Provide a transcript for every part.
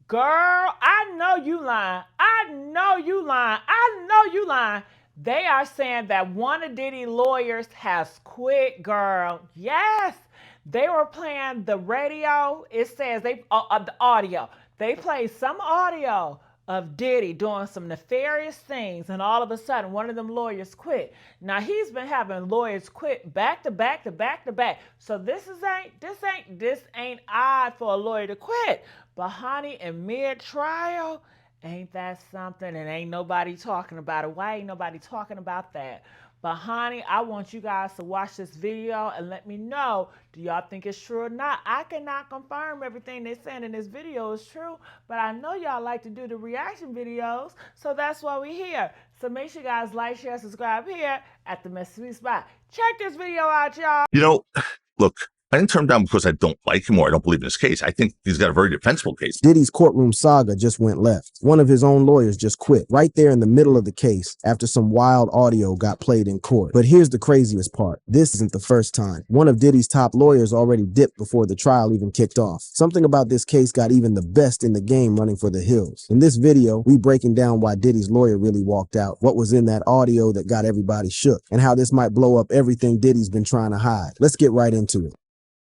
Girl, I know you lying. I know you lying. I know you lying. They are saying that one of Diddy lawyers has quit, girl. Yes. They were playing the radio. It says the audio. They played some audio of Diddy doing some nefarious things, and all of a sudden, one of them lawyers quit. Now he's been having lawyers quit back to back to back to back. So this ain't odd for a lawyer to quit. But honey, in mid trial, ain't that something? And ain't nobody talking about it. Why ain't nobody talking about that? But honey, I want you guys to watch this video and let me know, do y'all think it's true or not? I cannot confirm everything they're saying in this video is true, but I know y'all like to do the reaction videos, so that's why we're here. So make sure you guys like, share, subscribe here at the Mystery Spot. Check this video out, y'all. Look, I didn't turn him down because I don't like him or I don't believe in his case. I think he's got a very defensible case. Diddy's courtroom saga just went left. One of his own lawyers just quit right there in the middle of the case after some wild audio got played in court. But here's the craziest part. This isn't the first time. One of Diddy's top lawyers already dipped before the trial even kicked off. Something about this case got even the best in the game running for the hills. In this video, we breaking down why Diddy's lawyer really walked out, what was in that audio that got everybody shook, and how this might blow up everything Diddy's been trying to hide. Let's get right into it.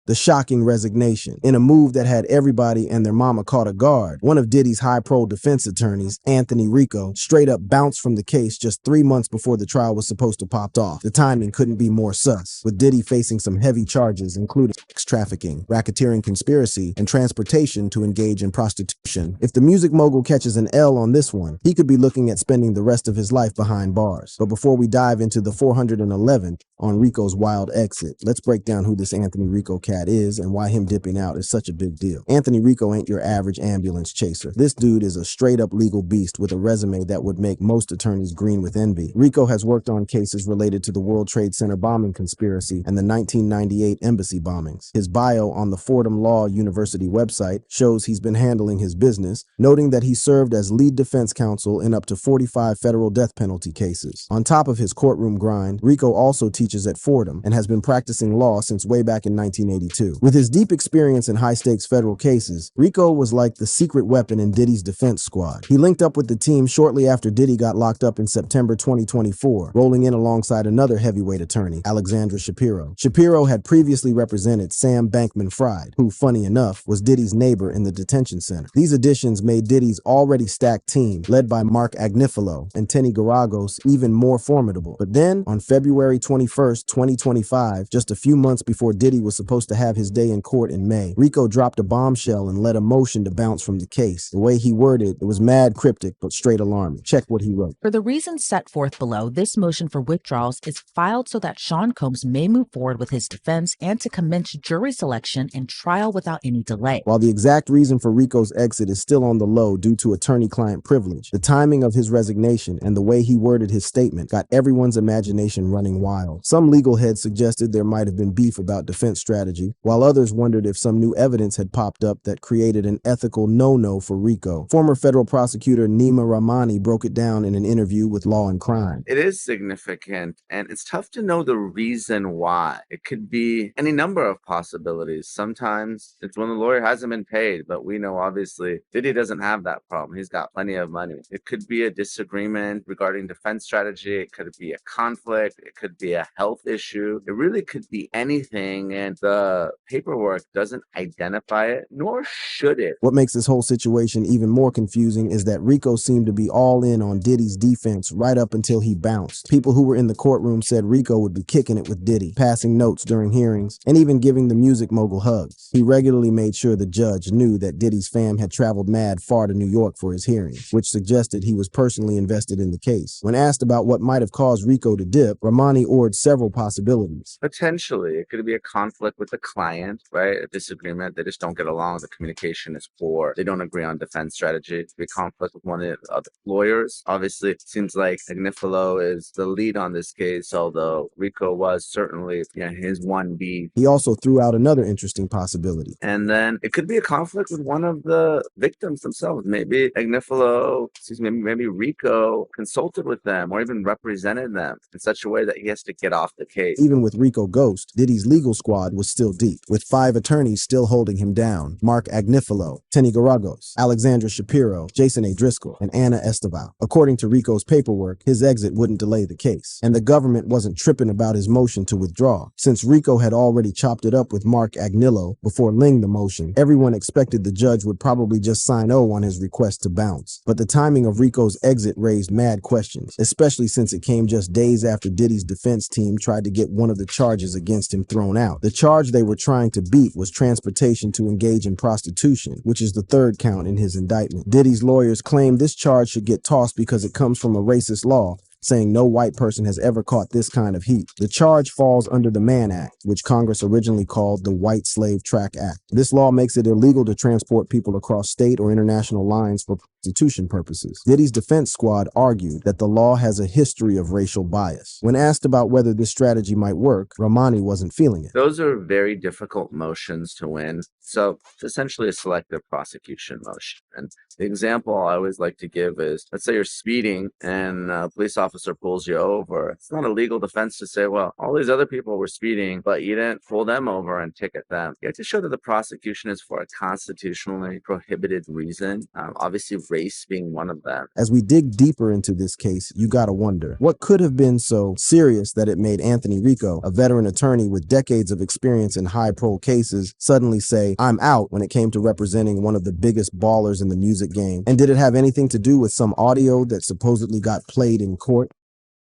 The shocking resignation. In a move that had everybody and their mama caught a guard, one of Diddy's high-pro defense attorneys, Anthony Rico, straight up bounced from the case just 3 months before the trial was supposed to pop off. The timing couldn't be more sus, with Diddy facing some heavy charges, including sex trafficking, racketeering conspiracy, and transportation to engage in prostitution. If the music mogul catches an L on this one, he could be looking at spending the rest of his life behind bars. But before we dive into the 411th on Rico's wild exit, let's break down who this Anthony Rico cat is and why him dipping out is such a big deal. Anthony Rico ain't your average ambulance chaser. This dude is a straight up legal beast with a resume that would make most attorneys green with envy. Rico has worked on cases related to the World Trade Center bombing conspiracy and the 1998 embassy bombings. His bio on the Fordham Law University website shows he's been handling his business, noting that he served as lead defense counsel in up to 45 federal death penalty cases. On top of his courtroom grind, Rico also teaches at Fordham and has been practicing law since way back in 1982. With his deep experience in high-stakes federal cases, Rico was like the secret weapon in Diddy's defense squad. He linked up with the team shortly after Diddy got locked up in September 2024, rolling in alongside another heavyweight attorney, Alexandra Shapiro. Shapiro had previously represented Sam Bankman-Fried, who, funny enough, was Diddy's neighbor in the detention center. These additions made Diddy's already stacked team, led by Mark Agnifilo and Tenny Garagos, even more formidable. But then, on February 21st, 2025, just a few months before Diddy was supposed to have his day in court in May, Rico dropped a bombshell and led a motion to bounce from the case. The way he worded it was mad cryptic but straight alarming. Check what he wrote. For the reasons set forth below, this motion for withdrawals is filed so that Sean Combs may move forward with his defense and to commence jury selection and trial without any delay. While the exact reason for Rico's exit is still on the low due to attorney-client privilege, the timing of his resignation and the way he worded his statement got everyone's imagination running wild. Some legal heads suggested there might have been beef about defense strategy, while others wondered if some new evidence had popped up that created an ethical no-no for Rico. Former federal prosecutor Nima Rahmani broke it down in an interview with Law and Crime. It is significant, and it's tough to know the reason why. It could be any number of possibilities. Sometimes it's when the lawyer hasn't been paid, but we know obviously Diddy doesn't have that problem. He's got plenty of money. It could be a disagreement regarding defense strategy. It could be a conflict. It could be a health issue. It really could be anything, and the paperwork doesn't identify it, nor should it. What makes this whole situation even more confusing is that Rico seemed to be all in on Diddy's defense right up until he bounced. People who were in the courtroom said Rico would be kicking it with Diddy, passing notes during hearings, and even giving the music mogul hugs. He regularly made sure the judge knew that Diddy's fam had traveled mad far to New York for his hearing, which suggested he was personally invested in the case. When asked about what might have caused Rico to dip, Rahmani ordered several possibilities. Potentially, it could be a conflict with the client, right? A disagreement. They just don't get along. The communication is poor. They don't agree on defense strategy. It could be a conflict with one of the other lawyers. Obviously, it seems like Agnifilo is the lead on this case, although Rico was certainly his 1B. He also threw out another interesting possibility. And then it could be a conflict with one of the victims themselves. Maybe maybe Rico consulted with them or even represented them in such a way that he has to get off the case. Even with Rico Ghost, Diddy's legal squad was still deep, with 5 attorneys still holding him down: Mark Agnifilo, Tenny Garagos, Alexandra Shapiro, Jason A. Driscoll, and Anna Esteval. According to Rico's paperwork, his exit wouldn't delay the case, and the government wasn't tripping about his motion to withdraw. Since Rico had already chopped it up with Mark Agnillo before laying the motion, everyone expected the judge would probably just sign O on his request to bounce. But the timing of Rico's exit raised mad questions, especially since it came just days after Diddy's defense team tried to get one of the charges against him thrown out. The charge they were trying to beat was transportation to engage in prostitution, which is the 3rd count in his indictment. Diddy's lawyers claim this charge should get tossed because it comes from a racist law, saying no white person has ever caught this kind of heat. The charge falls under the Mann Act, which Congress originally called the White Slave Track Act. This law makes it illegal to transport people across state or international lines for prostitution purposes. Diddy's defense squad argued that the law has a history of racial bias. When asked about whether this strategy might work, Rahmani wasn't feeling it. Those are very difficult motions to win. So it's essentially a selective prosecution motion. And the example I always like to give is, let's say you're speeding and a police officer pulls you over. It's not a legal defense to say, well, all these other people were speeding, but you didn't pull them over and ticket them. You have to show that the prosecution is for a constitutionally prohibited reason. Obviously, race being one of them. As we dig deeper into this case, you gotta wonder, what could have been so serious that it made Anthony Rico, a veteran attorney with decades of experience in high-pro cases, suddenly say, I'm out, when it came to representing one of the biggest ballers in the music game? And did it have anything to do with some audio that supposedly got played in court?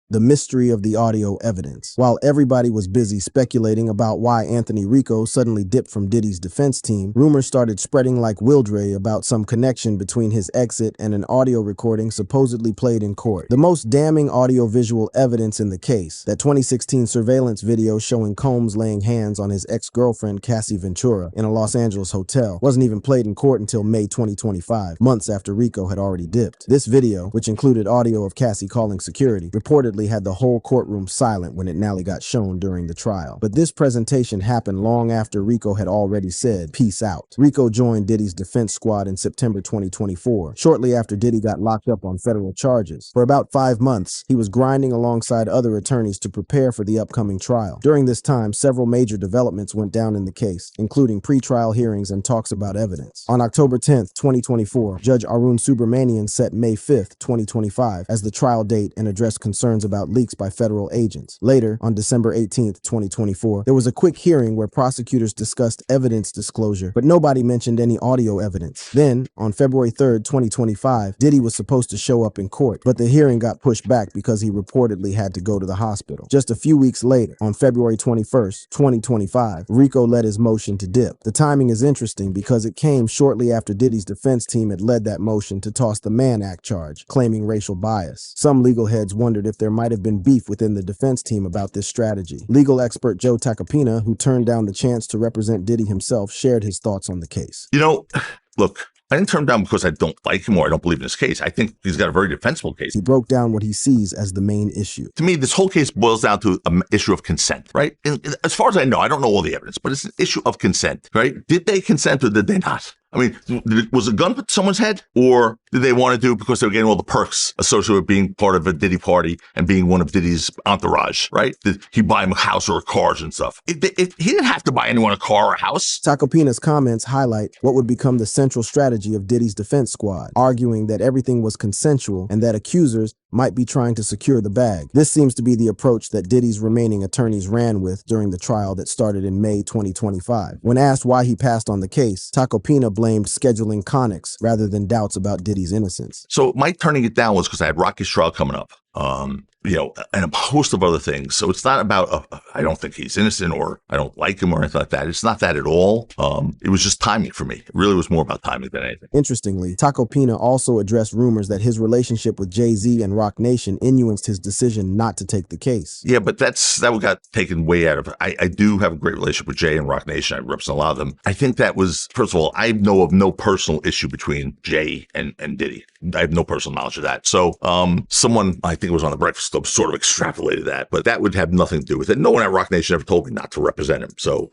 The mystery of the audio evidence. While everybody was busy speculating about why Anthony Rico suddenly dipped from Diddy's defense team, rumors started spreading like wildre about some connection between his exit and an audio recording supposedly played in court. The most damning audio-visual evidence in the case, that 2016 surveillance video showing Combs laying hands on his ex-girlfriend Cassie Ventura in a Los Angeles hotel, wasn't even played in court until May 2025, months after Rico had already dipped. This video, which included audio of Cassie calling security, reportedly had the whole courtroom silent when it nearly got shown during the trial. But this presentation happened long after Rico had already said, peace out. Rico joined Diddy's defense squad in September 2024, shortly after Diddy got locked up on federal charges. For about 5 months, he was grinding alongside other attorneys to prepare for the upcoming trial. During this time, several major developments went down in the case, including pre-trial hearings and talks about evidence. On October 10th, 2024, Judge Arun Subramanian set May 5th, 2025 as the trial date and addressed concerns about leaks by federal agents. Later, on December 18th, 2024, there was a quick hearing where prosecutors discussed evidence disclosure, but nobody mentioned any audio evidence. Then, on February 3rd, 2025, Diddy was supposed to show up in court, but the hearing got pushed back because he reportedly had to go to the hospital. Just a few weeks later, on February 21st, 2025, Rico led his motion to dip. The timing is interesting because it came shortly after Diddy's defense team had led that motion to toss the Mann Act charge, claiming racial bias. Some legal heads wondered if there might have been beef within the defense team about this strategy. Legal expert Joe Tacopina, who turned down the chance to represent Diddy himself, shared his thoughts on the case. Look, I didn't turn him down because I don't like him or I don't believe in his case. I think he's got a very defensible case. He broke down what he sees as the main issue. To me, this whole case boils down to an issue of consent, right? And as far as I know, I don't know all the evidence, but it's an issue of consent, right? Did they consent or did they not? I mean, was a gun put to someone's head, or did they want to do it because they were getting all the perks associated with being part of a Diddy party and being one of Diddy's entourage, right? Did he buy him a house or cars and stuff? He didn't have to buy anyone a car or a house. Tacopina's comments highlight what would become the central strategy of Diddy's defense squad, arguing that everything was consensual and that accusers might be trying to secure the bag. This seems to be the approach that Diddy's remaining attorneys ran with during the trial that started in May 2025. When asked why he passed on the case, Tacopina blamed scheduling conics rather than doubts about Diddy's innocence. So my turning it down was because I had Rocky's trial coming up. And a host of other things. So it's not about, I don't think he's innocent or I don't like him or anything like that. It's not that at all. It was just timing for me. It really was more about timing than anything. Interestingly, Tacopina also addressed rumors that his relationship with Jay-Z and Roc Nation influenced his decision not to take the case. Yeah, but that got taken way out of it. I do have a great relationship with Jay and Roc Nation. I represent a lot of them. I think that was, first of all, I know of no personal issue between Jay and Diddy. I have no personal knowledge of that. So someone, I think it was on the Breakfast Club, sort of extrapolated that, but that would have nothing to do with it. No one at Rock Nation ever told me not to represent him. So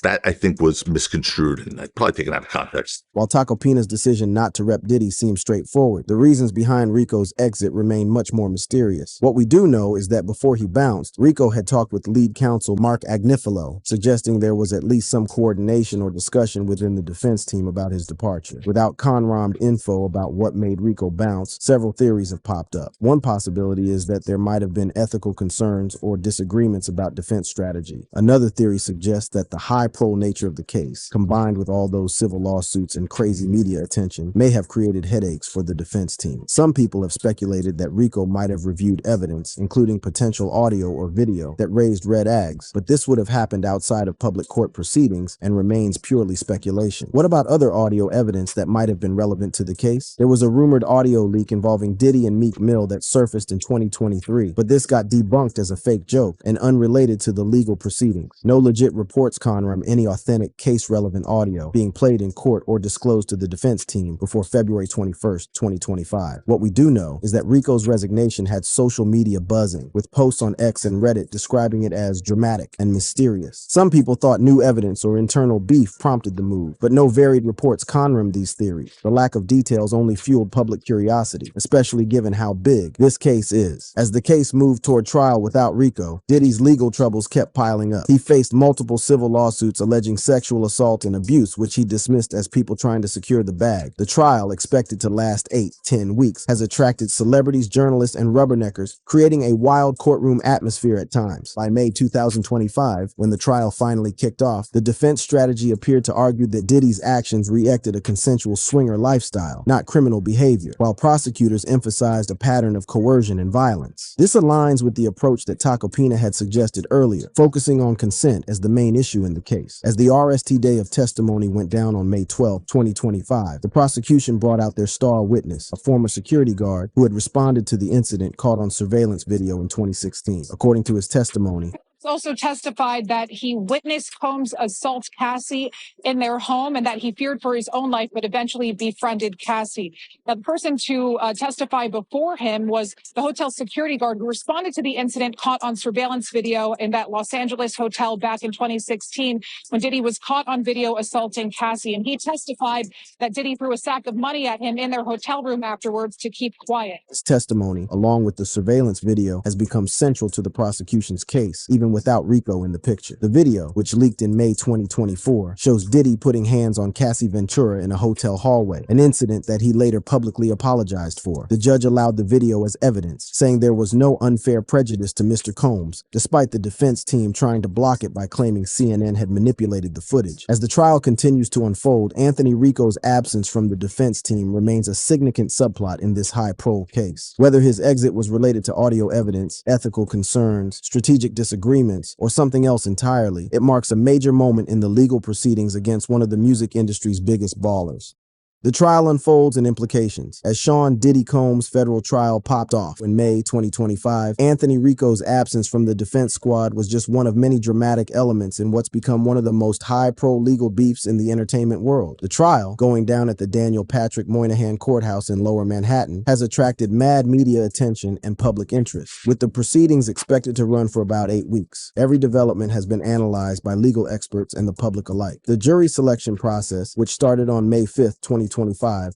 that I think was misconstrued and I'd probably taken out of context. While Tacopina's decision not to rep Diddy seems straightforward, the reasons behind Rico's exit remain much more mysterious. What we do know is that before he bounced, Rico had talked with lead counsel Mark Agnifilo, suggesting there was at least some coordination or discussion within the defense team about his departure. Without conrammed info about what made Rico bounce, several theories have popped up. One possibility is that there might have been ethical concerns or disagreements about defense strategy. Another theory suggests that the high-pro nature of the case, combined with all those civil lawsuits and crazy media attention, may have created headaches for the defense team. Some people have speculated that Rico might have reviewed evidence, including potential audio or video, that raised red flags, but this would have happened outside of public court proceedings and remains purely speculation. What about other audio evidence that might have been relevant to the case? There was a rumored audio leak involving Diddy and Meek Mill that surfaced in 2023, but this got debunked as a fake joke and unrelated to the legal proceedings. No legit reports confirm any authentic case-relevant audio being played in court or disclosed to the defense team before February 21st, 2025. What we do know is that Rico's resignation had social media buzzing, with posts on X and Reddit describing it as dramatic and mysterious. Some people thought new evidence or internal beef prompted the move, but no varied reports confirmed these theories. The lack of details only fueled public curiosity, especially given how big this case is. As the case moved toward trial without Rico, Diddy's legal troubles kept piling up. He faced multiple civil lawsuits alleging sexual assault and abuse, which he dismissed as people trying to secure the bag. The trial, expected to last 8-10 weeks, has attracted celebrities, journalists, and rubberneckers, creating a wild courtroom atmosphere at times. By May 2025, when the trial finally kicked off, the defense strategy appeared to argue that Diddy's actions reacted a consensual swinger lifestyle, not criminal behavior, while prosecutors emphasized a pattern of coercion and violence. This aligns with the approach that Tacopina had suggested earlier, focusing on consent as the main issue in the case. As the RST day of testimony went down on May 12, 2025, the prosecution brought out their star witness, a former security guard who had responded to the incident caught on surveillance video in 2016. According to his testimony, also testified that he witnessed Combs assault Cassie in their home and that he feared for his own life, but eventually befriended Cassie. Now, the person to testify before him was the hotel security guard who responded to the incident caught on surveillance video in that Los Angeles hotel back in 2016 when Diddy was caught on video assaulting Cassie. And he testified that Diddy threw a sack of money at him in their hotel room afterwards to keep quiet. his testimony, along with the surveillance video, has become central to the prosecution's case, even without Rico in the picture. The video, which leaked in May 2024, shows Diddy putting hands on Cassie Ventura in a hotel hallway, an incident that he later publicly apologized for. The judge allowed the video as evidence, saying there was no unfair prejudice to Mr. Combs, despite the defense team trying to block it by claiming CNN had manipulated the footage. As the trial continues to unfold, Anthony Rico's absence from the defense team remains a significant subplot in this high-profile case. Whether his exit was related to audio evidence, ethical concerns, strategic disagreements, or something else entirely, it marks a major moment in the legal proceedings against one of the music industry's biggest ballers. The trial unfolds and implications. As Sean Diddy Combs' federal trial popped off in May 2025, Anthony Rico's absence from the defense squad was just one of many dramatic elements in what's become one of the most high-pro legal beefs in the entertainment world. The trial, going down at the Daniel Patrick Moynihan Courthouse in Lower Manhattan, has attracted mad media attention and public interest, with the proceedings expected to run for about 8 weeks. Every development has been analyzed by legal experts and the public alike. The jury selection process, which started on May 5th, 2025,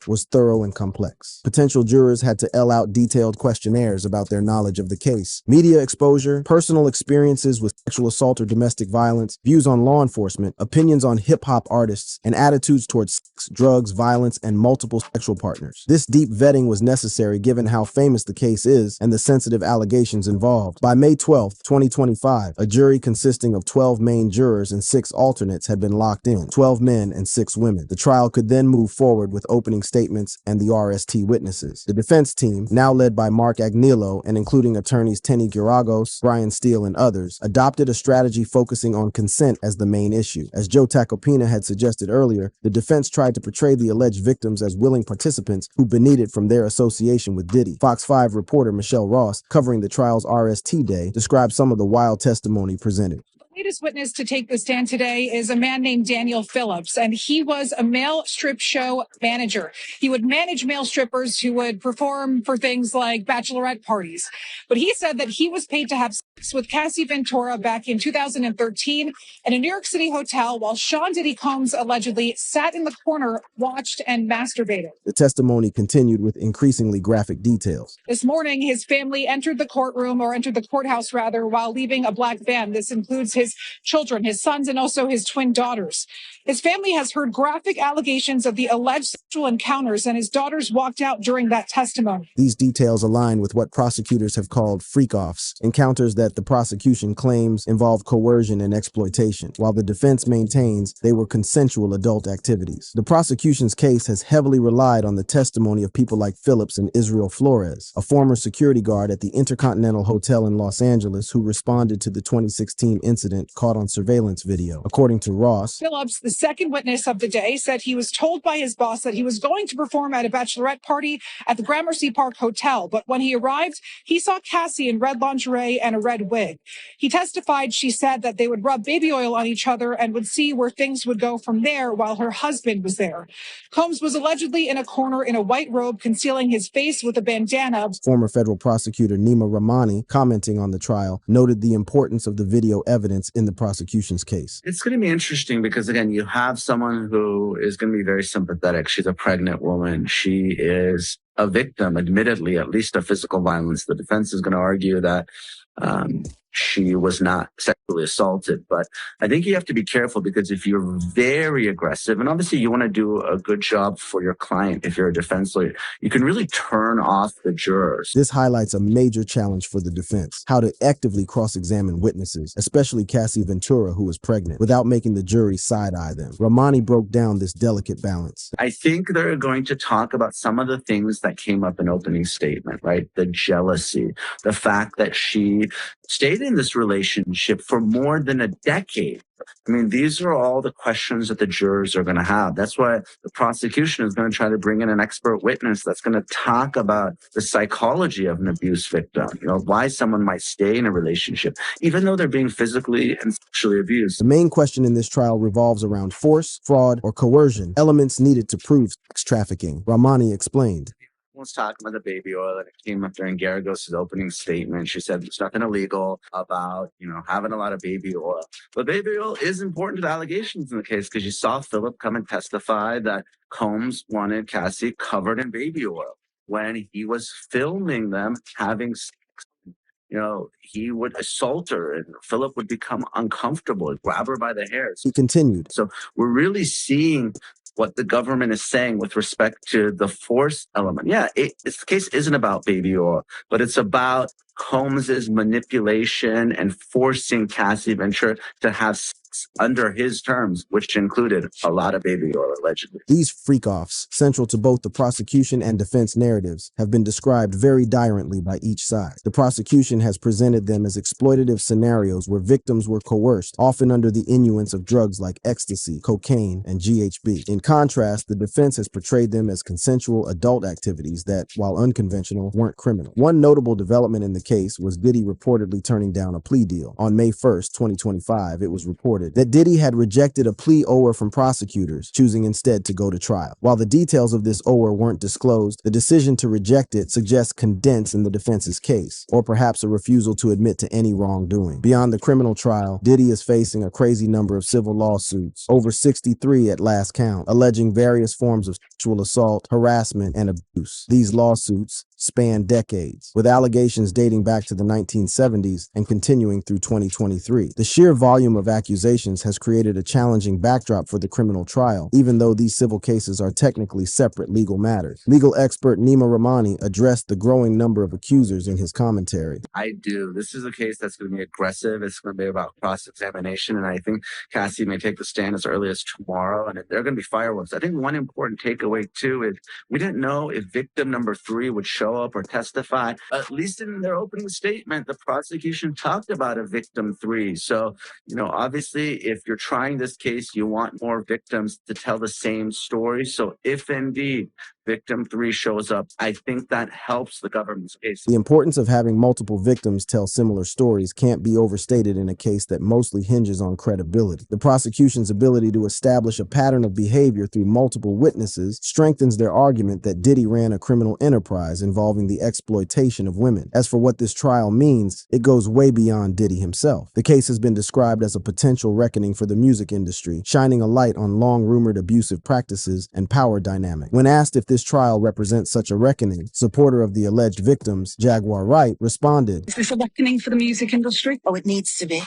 was thorough and complex. Potential jurors had to out detailed questionnaires about their knowledge of the case, media exposure, personal experiences with sexual assault or domestic violence, views on law enforcement, opinions on hip-hop artists, and attitudes towards sex, drugs, violence, and multiple sexual partners. This deep vetting was necessary given how famous the case is and the sensitive allegations involved. By May 12, 2025, a jury consisting of 12 main jurors and 6 alternates had been locked in, 12 men and 6 women. The trial could then move forward with opening statements and the RST witnesses. The defense team, now led by Mark Agnifilo and including attorneys Tenny Giragos, Brian Steele, and others, adopted a strategy focusing on consent as the main issue. As Joe Tacopina had suggested earlier, the defense tried to portray the alleged victims as willing participants who benefited from their association with Diddy. Fox 5 reporter Michelle Ross, covering the trial's RST day, described some of the wild testimony presented. The latest witness to take the stand today is a man named Daniel Phillips, and he was a male strip show manager. He would manage male strippers who would perform for things like bachelorette parties. But he said that he was paid to have sex with Cassie Ventura back in 2013 in a New York City hotel while Sean Diddy Combs allegedly sat in the corner, watched, and masturbated. The testimony continued with increasingly graphic details. This morning, his family entered the courthouse rather, while leaving a black van. This includes his children, his sons, and also his twin daughters. His family has heard graphic allegations of the alleged sexual encounters, and his daughters walked out during that testimony. These details align with what prosecutors have called freak-offs, encounters that the prosecution claims involve coercion and exploitation, while the defense maintains they were consensual adult activities. The prosecution's case has heavily relied on the testimony of people like Phillips and Israel Flores, a former security guard at the Intercontinental Hotel in Los Angeles who responded to the 2016 incident caught on surveillance video. According to Ross, Phillips, the second witness of the day, said he was told by his boss that he was going to perform at a bachelorette party at the Gramercy Park Hotel, but when he arrived, he saw Cassie in red lingerie and a red wig. He testified she said that they would rub baby oil on each other and would see where things would go from there while her husband was there. Combs was allegedly in a corner in a white robe, concealing his face with a bandana. former federal prosecutor Nima Rahmani, commenting on the trial, noted the importance of the video evidence in the prosecution's case. It's going to be interesting because, again, you have someone who is going to be very sympathetic. She's a pregnant woman. She is a victim, admittedly, at least of physical violence. The defense is going to argue that she was not sexually assaulted. But I think you have to be careful because if you're very aggressive, and obviously you want to do a good job for your client, if you're a defense lawyer, you can really turn off the jurors. This highlights a major challenge for the defense: how to actively cross-examine witnesses, especially Cassie Ventura, who was pregnant, without making the jury side-eye them. Rahmani broke down this delicate balance. I think they're going to talk about some of the things that came up in opening statement, right? The jealousy, the fact that she stayed in this relationship for more than a decade. I mean, these are all the questions that the jurors are going to have. That's why the prosecution is going to try to bring in an expert witness that's going to talk about the psychology of an abuse victim, why someone might stay in a relationship, even though they're being physically and sexually abused. The main question in this trial revolves around force, fraud, or coercion, elements needed to prove sex trafficking. Rahmani explained. Was talking about the baby oil, and it came up during Garagos' opening statement. She said there's nothing illegal about, having a lot of baby oil. But baby oil is important to the allegations in the case because you saw Philip come and testify that Combs wanted Cassie covered in baby oil when he was filming them having sex. He would assault her and Philip would become uncomfortable and grab her by the hair. He continued. So we're really seeing what the government is saying with respect to the force element. Yeah, this case isn't about baby oil, but it's about Combs's manipulation and forcing Cassie Ventura to have sex under his terms, which included a lot of baby oil, allegedly. These freak-offs, central to both the prosecution and defense narratives, have been described very differently by each side. The prosecution has presented them as exploitative scenarios where victims were coerced, often under the influence of drugs like ecstasy, cocaine, and GHB. In contrast, the defense has portrayed them as consensual adult activities that, while unconventional, weren't criminal. One notable development in the case was Diddy reportedly turning down a plea deal. On May 1st, 2025, it was reported that Diddy had rejected a plea offer from prosecutors, choosing instead to go to trial. While the details of this offer weren't disclosed, the decision to reject it suggests condensed in the defense's case, or perhaps a refusal to admit to any wrongdoing. Beyond the criminal trial, Diddy is facing a crazy number of civil lawsuits, over 63 at last count, alleging various forms of sexual assault, harassment, and abuse. These lawsuits span decades, with allegations dating back to the 1970s and continuing through 2023. The sheer volume of accusations has created a challenging backdrop for the criminal trial, even though these civil cases are technically separate legal matters. Legal expert Nima Rahmani addressed the growing number of accusers in his commentary. I do. This is a case that's going to be aggressive. It's going to be about cross-examination, and I think Cassie may take the stand as early as tomorrow, and there are going to be fireworks. I think one important takeaway, too, is we didn't know if victim number 3 would show up or testify. At least in their opening statement, the prosecution talked about a victim 3. So, obviously, if you're trying this case, you want more victims to tell the same story. So if indeed victim 3 shows up, I think that helps the government's case. The importance of having multiple victims tell similar stories can't be overstated in a case that mostly hinges on credibility. The prosecution's ability to establish a pattern of behavior through multiple witnesses strengthens their argument that Diddy ran a criminal enterprise involving the exploitation of women. As for what this trial means, it goes way beyond Diddy himself. The case has been described as a potential reckoning for the music industry, shining a light on long-rumored abusive practices and power dynamic. When asked if this trial represents such a reckoning, supporter of the alleged victims, Jaguar Wright, responded, "Is this a reckoning for the music industry?" "Oh, it needs to be.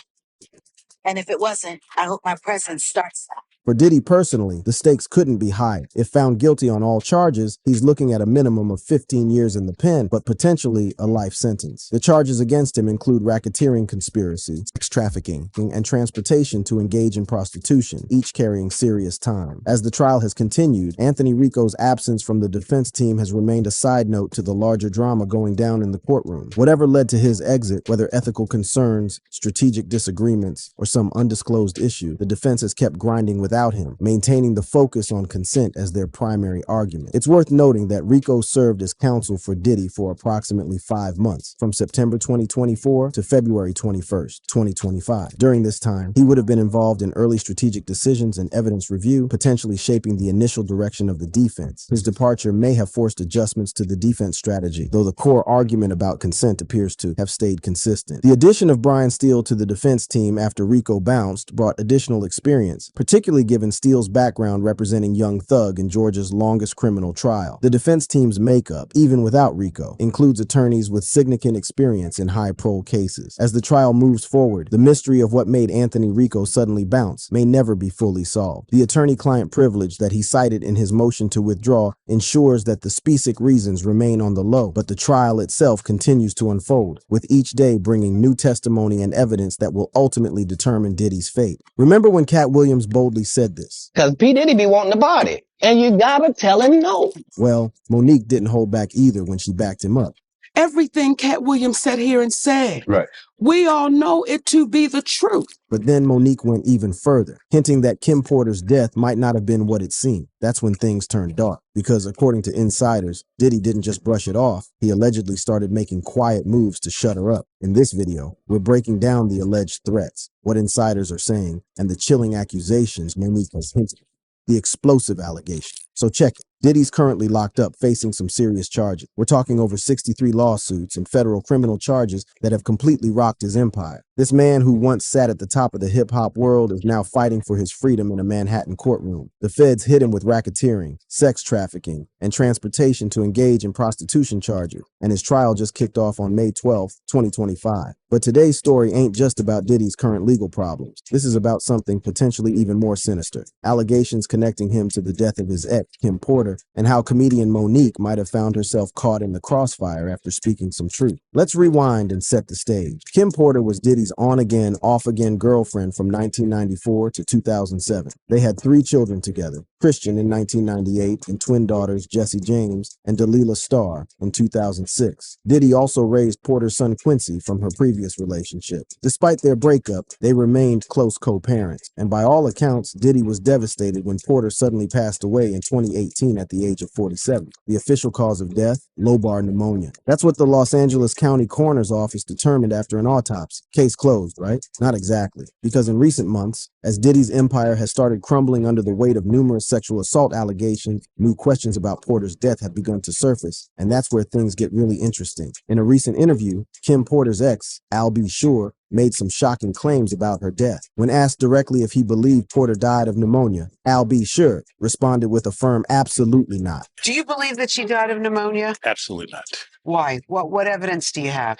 And if it wasn't, I hope my presence starts that." For Diddy personally, the stakes couldn't be higher. If found guilty on all charges, he's looking at a minimum of 15 years in the pen, but potentially a life sentence. The charges against him include racketeering conspiracy, sex trafficking, and transportation to engage in prostitution, each carrying serious time. As the trial has continued, Anthony Rico's absence from the defense team has remained a side note to the larger drama going down in the courtroom. Whatever led to his exit, whether ethical concerns, strategic disagreements, or some undisclosed issue, the defense has kept grinding without him, maintaining the focus on consent as their primary argument. It's worth noting that Rico served as counsel for Diddy for approximately 5 months, from September 2024 to February 21st, 2025. During this time, he would have been involved in early strategic decisions and evidence review, potentially shaping the initial direction of the defense. His departure may have forced adjustments to the defense strategy, though the core argument about consent appears to have stayed consistent. The addition of Brian Steele to the defense team after Rico bounced brought additional experience, particularly given Steele's background representing Young Thug in Georgia's longest criminal trial. The defense team's makeup, even without Rico, includes attorneys with significant experience in high-profile cases. As the trial moves forward, the mystery of what made Anthony Rico suddenly bounce may never be fully solved. The attorney-client privilege that he cited in his motion to withdraw ensures that the specific reasons remain on the low, but the trial itself continues to unfold, with each day bringing new testimony and evidence that will ultimately determine Diddy's fate. Remember when Cat Williams boldly said this? Because P. Diddy be wanting the body, and you gotta tell him no. Well, Monique didn't hold back either when she backed him up. Everything Cat Williams sat here and said, Right. we all know it to be the truth. But then Monique went even further, hinting that Kim Porter's death might not have been what it seemed. That's when things turned dark, because according to insiders, Diddy didn't just brush it off. He allegedly started making quiet moves to shut her up. In this video, we're breaking down the alleged threats, what insiders are saying, and the chilling accusations Monique has hinted. The explosive allegation. So check it. Diddy's currently locked up facing some serious charges. We're talking over 63 lawsuits and federal criminal charges that have completely rocked his empire. This man who once sat at the top of the hip-hop world is now fighting for his freedom in a Manhattan courtroom. The feds hit him with racketeering, sex trafficking, and transportation to engage in prostitution charges, and his trial just kicked off on May 12, 2025. But today's story ain't just about Diddy's current legal problems. This is about something potentially even more sinister. Allegations connecting him to the death of his ex, Kim Porter, and how comedian Monique might have found herself caught in the crossfire after speaking some truth. Let's rewind and set the stage. Kim Porter was Diddy's on-again, off-again girlfriend from 1994 to 2007. They had 3 children together, Christian in 1998 and twin daughters Jesse James and Delilah Starr in 2006. Diddy also raised Porter's son Quincy from her previous relationship. Despite their breakup, they remained close co-parents, and by all accounts, Diddy was devastated when Porter suddenly passed away in 2018 at the age of 47. The official cause of death, lobar pneumonia. That's what the Los Angeles County Coroner's Office determined after an autopsy. Case closed, right? Not exactly. Because in recent months, as Diddy's empire has started crumbling under the weight of numerous sexual assault allegations, new questions about Porter's death have begun to surface, and that's where things get really interesting. In a recent interview, Kim Porter's ex, Al B. Sure, made some shocking claims about her death. When asked directly if he believed Porter died of pneumonia, Al B. Sure responded with a firm absolutely not. Do you believe that she died of pneumonia? Absolutely not. Why? What evidence do you have?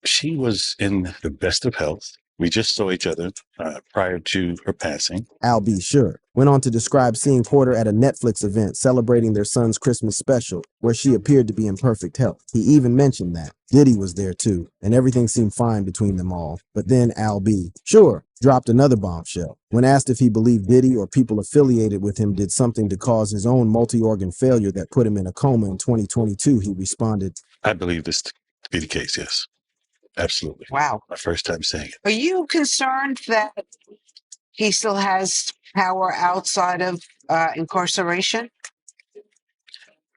She was in the best of health. We just saw each other prior to her passing. Al B. Sure went on to describe seeing Porter at a Netflix event celebrating their son's Christmas special, where she appeared to be in perfect health. He even mentioned that Diddy was there too, and everything seemed fine between them all. But then Al B. Sure dropped another bombshell. When asked if he believed Diddy or people affiliated with him did something to cause his own multi-organ failure that put him in a coma in 2022, he responded, I believe this to be the case, yes. Absolutely. Wow. My first time saying it. Are you concerned that he still has power outside of incarceration?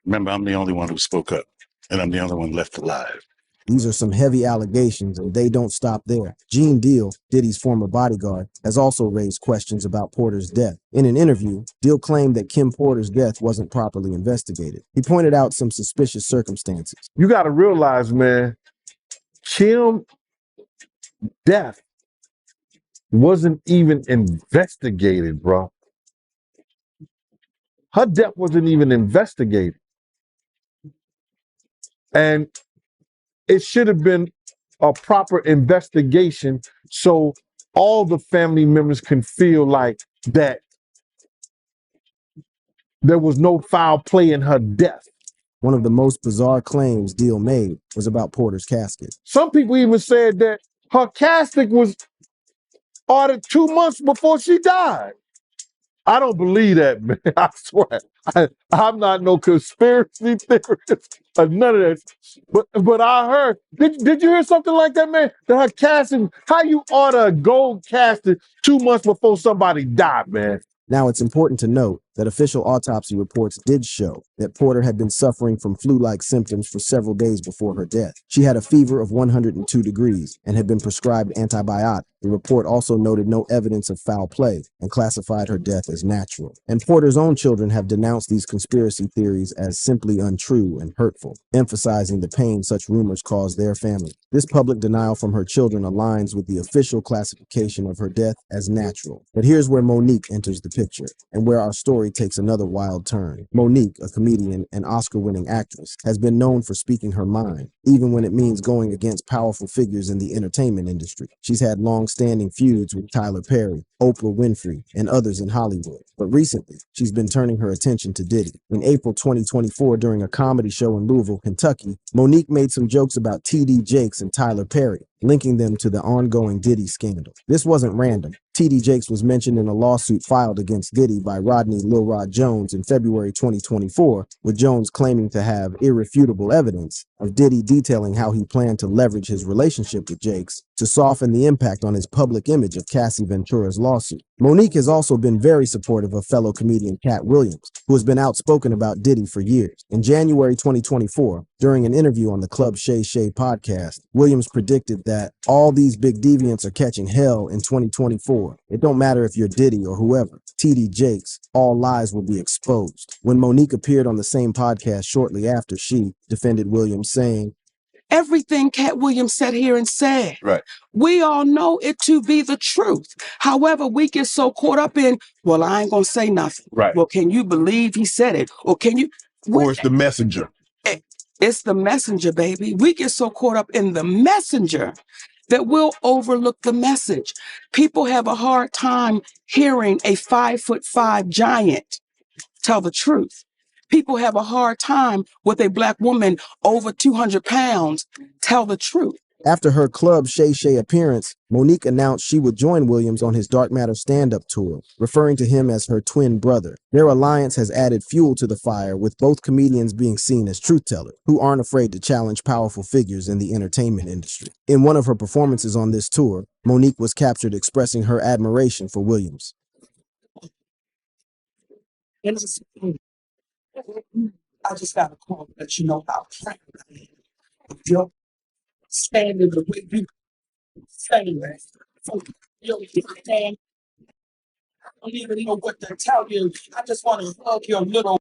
Remember, I'm the only one who spoke up, and I'm the only one left alive. These are some heavy allegations, and they don't stop there. Gene Deal, Diddy's former bodyguard, has also raised questions about Porter's death. In an interview, Deal claimed that Kim Porter's death wasn't properly investigated. He pointed out some suspicious circumstances. You got to realize, man, Kim's death wasn't even investigated, bro. Her death wasn't even investigated. And it should have been a proper investigation so all the family members can feel like that there was no foul play in her death. One of the most bizarre claims Deal made was about Porter's casket. Some people even said that her casket was ordered 2 months before she died. I don't believe that, man. I swear. I'm not no conspiracy theorist or none of that. But I heard, did you hear something like that, man? That her casket, how you order a gold casket 2 months before somebody died, man? Now, it's important to note that official autopsy reports did show that Porter had been suffering from flu-like symptoms for several days before her death. She had a fever of 102 degrees and had been prescribed antibiotics. The report also noted no evidence of foul play and classified her death as natural. And Porter's own children have denounced these conspiracy theories as simply untrue and hurtful, emphasizing the pain such rumors cause their family. This public denial from her children aligns with the official classification of her death as natural. But here's where Monique enters the picture, and where our story takes another wild turn. Monique, a comedian and Oscar-winning actress, has been known for speaking her mind, even when it means going against powerful figures in the entertainment industry. She's had long-standing feuds with Tyler Perry, Oprah Winfrey, and others in Hollywood. But recently, she's been turning her attention to Diddy. In April 2024, during a comedy show in Louisville, Kentucky, Monique made some jokes about T.D. Jakes and Tyler Perry, linking them to the ongoing Diddy scandal. This wasn't random. T.D. Jakes was mentioned in a lawsuit filed against Diddy by Rodney Lil Rod Jones in February 2024, with Jones claiming to have irrefutable evidence of Diddy detailing how he planned to leverage his relationship with Jakes to soften the impact on his public image of Cassie Ventura's lawsuit. Monique has also been very supportive of fellow comedian Cat Williams, who has been outspoken about Diddy for years. In January 2024, during an interview on the Club Shay Shay podcast, Williams predicted that all these big deviants are catching hell in 2024. It don't matter if you're Diddy or whoever. T.D. Jakes, all lies will be exposed. When Monique appeared on the same podcast shortly after, she defended Williams, saying, Everything Cat Williams sat here and said, Right. we all know it to be the truth. However, we get so caught up in, well, I ain't gonna say nothing. Right. Well, can you believe he said it? Or can you? Or it's the messenger. It's the messenger, baby. We get so caught up in the messenger that we'll overlook the message. People have a hard time hearing a 5'5" giant tell the truth. People have a hard time with a Black woman over 200 pounds tell the truth. After her Club Shay Shay appearance, Monique announced she would join Williams on his Dark Matter stand-up tour, referring to him as her twin brother. Their alliance has added fuel to the fire, with both comedians being seen as truth-tellers, who aren't afraid to challenge powerful figures in the entertainment industry. In one of her performances on this tour, Monique was captured expressing her admiration for Williams. I just got to call to let you know how proud I am of your standing the way you stand. So, yo, man, I don't even know what to tell you. I just want to hug your little.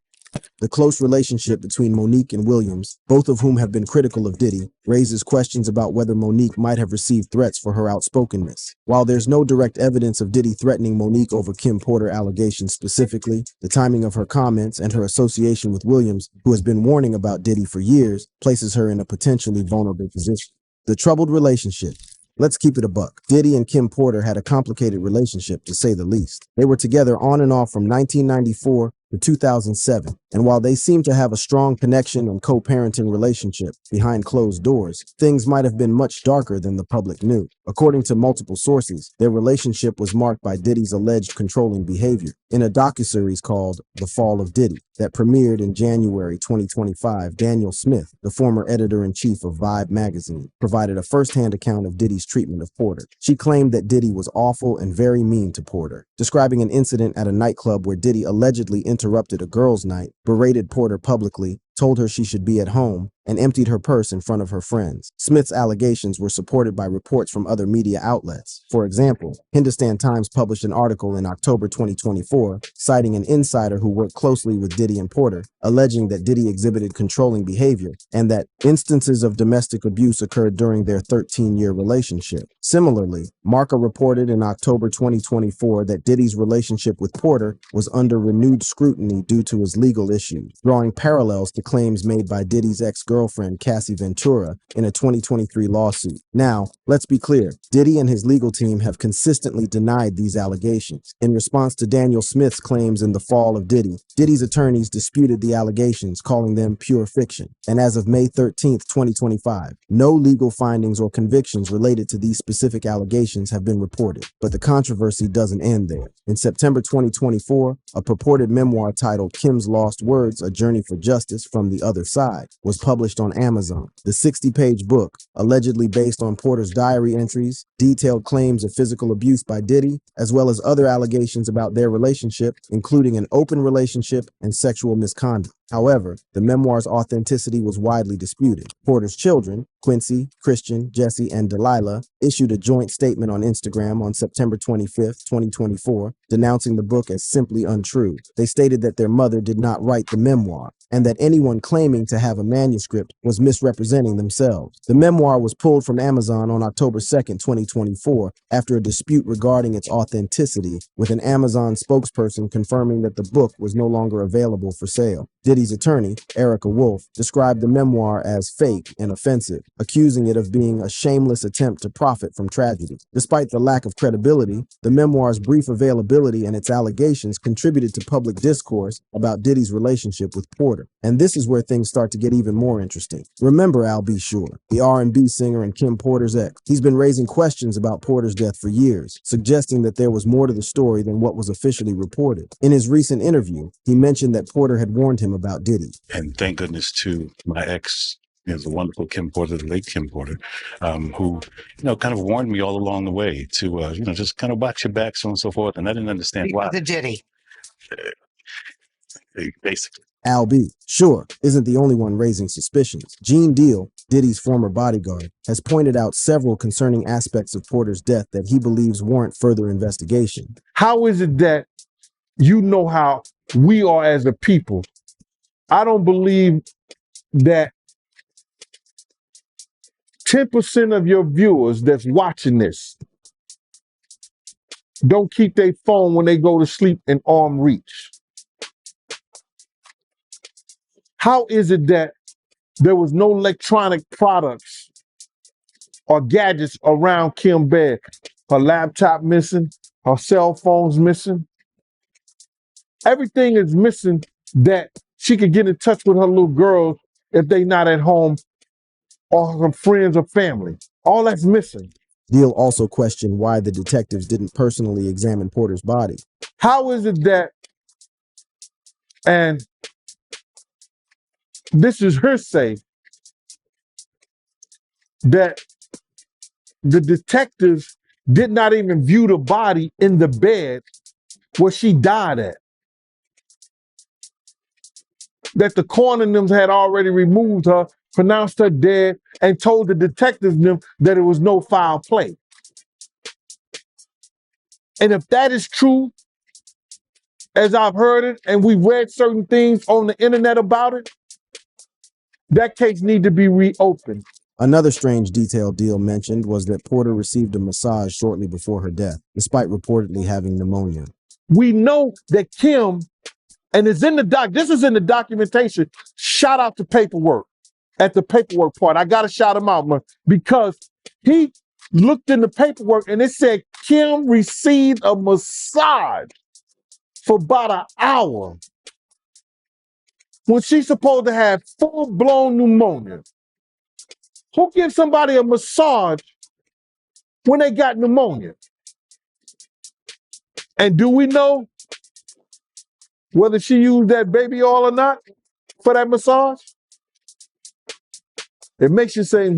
The close relationship between Monique and Williams, both of whom have been critical of Diddy, raises questions about whether Monique might have received threats for her outspokenness. While there's no direct evidence of Diddy threatening Monique over Kim Porter allegations specifically, the timing of her comments and her association with Williams, who has been warning about Diddy for years, places her in a potentially vulnerable position. The troubled relationship. Let's keep it a buck. Diddy and Kim Porter had a complicated relationship, to say the least. They were together on and off from 1994 to 2007, and while they seemed to have a strong connection and co-parenting relationship behind closed doors, things might have been much darker than the public knew. According to multiple sources, their relationship was marked by Diddy's alleged controlling behavior. In a docuseries called The Fall of Diddy that premiered in January 2025, Daniel Smith, the former editor-in-chief of Vibe magazine, provided a first-hand account of Diddy's treatment of Porter. She claimed that Diddy was awful and very mean to Porter, describing an incident at a nightclub where Diddy allegedly entered interrupted a girls' night, berated Porter publicly, told her she should be at home, and emptied her purse in front of her friends. Smith's allegations were supported by reports from other media outlets. For example, Hindustan Times published an article in October 2024, citing an insider who worked closely with Diddy and Porter, alleging that Diddy exhibited controlling behavior and that instances of domestic abuse occurred during their 13-year relationship. Similarly, Marca reported in October 2024 that Diddy's relationship with Porter was under renewed scrutiny due to his legal issues, drawing parallels to claims made by Diddy's ex-girlfriend Cassie Ventura in a 2023 lawsuit. Now, let's be clear, Diddy and his legal team have consistently denied these allegations. In response to Daniel Smith's claims in the fall of Diddy, Diddy's attorneys disputed the allegations, calling them pure fiction. And as of May 13, 2025, no legal findings or convictions related to these specific allegations have been reported. But the controversy doesn't end there. In September 2024, a purported memoir titled Kim's Lost Words, A Journey for Justice from the Other Side was published on Amazon. The 60-page book, allegedly based on Porter's diary entries, detailed claims of physical abuse by Diddy, as well as other allegations about their relationship, including an open relationship and sexual misconduct. However, the memoir's authenticity was widely disputed. Porter's children, Quincy, Christian, Jesse, and Delilah, issued a joint statement on Instagram on September 25, 2024, denouncing the book as simply untrue. They stated that their mother did not write the memoir, and that anyone claiming to have a manuscript was misrepresenting themselves. The memoir was pulled from Amazon on October 2, 2024, after a dispute regarding its authenticity, with an Amazon spokesperson confirming that the book was no longer available for sale. Diddy's attorney, Erica Wolf, described the memoir as fake and offensive, accusing it of being a shameless attempt to profit from tragedy. Despite the lack of credibility, the memoir's brief availability and its allegations contributed to public discourse about Diddy's relationship with Porter. And this is where things start to get even more interesting. Remember Al B. Sure, the R&B singer and Kim Porter's ex. He's been raising questions about Porter's death for years, suggesting that there was more to the story than what was officially reported. In his recent interview, he mentioned that Porter had warned him about Diddy. And thank goodness to my ex, the wonderful Kim Porter, the late Kim Porter, who, kind of warned me all along the way to, just kind of watch your back, so on and so forth. And I didn't understand why. The Diddy. Basically. Al B. Sure isn't the only one raising suspicions. Gene Deal, Diddy's former bodyguard, has pointed out several concerning aspects of Porter's death that he believes warrant further investigation. How is it that you know how we are as a people? I don't believe that 10% of your viewers that's watching this don't keep their phone when they go to sleep in arm reach. How is it that there was no electronic products or gadgets around Kim's bed? Her laptop missing, her cell phone's missing. Everything is missing that she could get in touch with her little girls if they not at home or her friends or family. All that's missing. Deal also questioned why the detectives didn't personally examine Porter's body. How is it that, and this is her say, that the detectives did not even view the body in the bed where she died at? That the coroner had already removed her, pronounced her dead, and told the detectives that it was no foul play. And if that is true, as I've heard it, and we read certain things on the internet about it, that case need to be reopened. Another strange detail Deal mentioned was that Porter received a massage shortly before her death, despite reportedly having pneumonia. We know that Kim, and it's in the this is in the documentation. Shout out to paperwork. At the paperwork part, I gotta shout him out, man, because he looked in the paperwork and it said Kim received a massage for about an hour when she's supposed to have full-blown pneumonia. Who gives somebody a massage when they got pneumonia? And do we know whether she used that baby oil or not for that massage? It makes you say,